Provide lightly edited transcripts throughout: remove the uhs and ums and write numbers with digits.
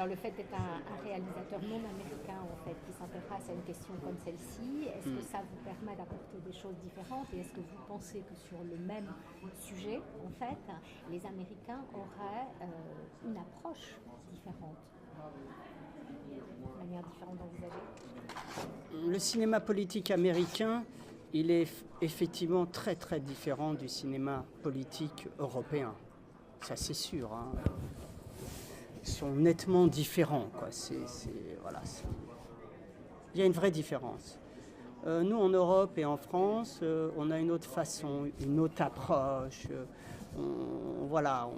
Alors le fait d'être un réalisateur non américain en fait qui s'intéresse à une question comme celle-ci, est-ce que ça vous permet d'apporter des choses différentes et est-ce que vous pensez que sur le même sujet, en fait, les Américains auraient une approche différente, une manière différente d'envisager? Le cinéma politique américain, il est effectivement très très différent du cinéma politique européen. Ça c'est sûr. Hein. Ils sont nettement différents. Quoi. Voilà, il y a une vraie différence. Nous en Europe et en France, on a une autre façon, une autre approche. On a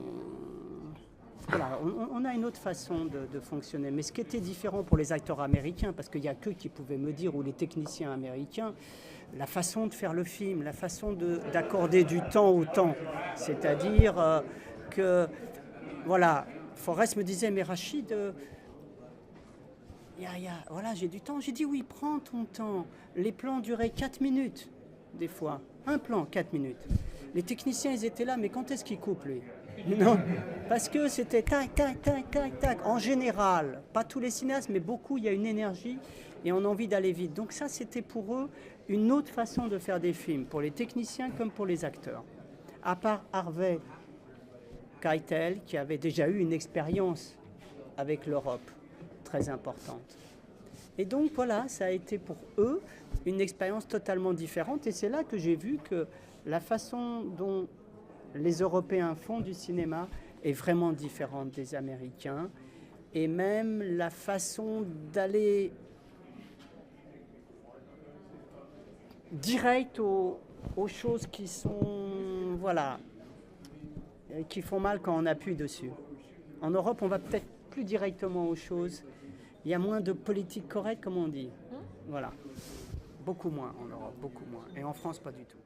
une autre façon de fonctionner. Mais ce qui était différent pour les acteurs américains, parce qu'il n'y a qu'eux qui pouvaient me dire, ou les techniciens américains, la façon de faire le film, la façon d'accorder du temps au temps. C'est-à-dire que, voilà, Forrest me disait, mais Rachid, voilà, j'ai du temps. J'ai dit, oui, prends ton temps. Les plans duraient 4 minutes, des fois. Un plan, 4 minutes. Les techniciens, ils étaient là, mais quand est-ce qu'ils coupent, lui? Non, parce que c'était tac, tac, tac, tac, tac. En général, pas tous les cinéastes, mais beaucoup, il y a une énergie et on a envie d'aller vite. Donc ça, c'était pour eux une autre façon de faire des films, pour les techniciens comme pour les acteurs. À part Harvey Keitel, qui avait déjà eu une expérience avec l'Europe très importante. Et donc voilà, ça a été pour eux une expérience totalement différente. Et c'est là que j'ai vu que la façon dont les Européens font du cinéma est vraiment différente des Américains. Et même la façon d'aller direct aux choses qui sont, voilà, qui font mal quand on appuie dessus. En Europe, on va peut-être plus directement aux choses. Il y a moins de politique correcte, comme on dit. Voilà. Beaucoup moins en Europe, beaucoup moins. Et en France, pas du tout.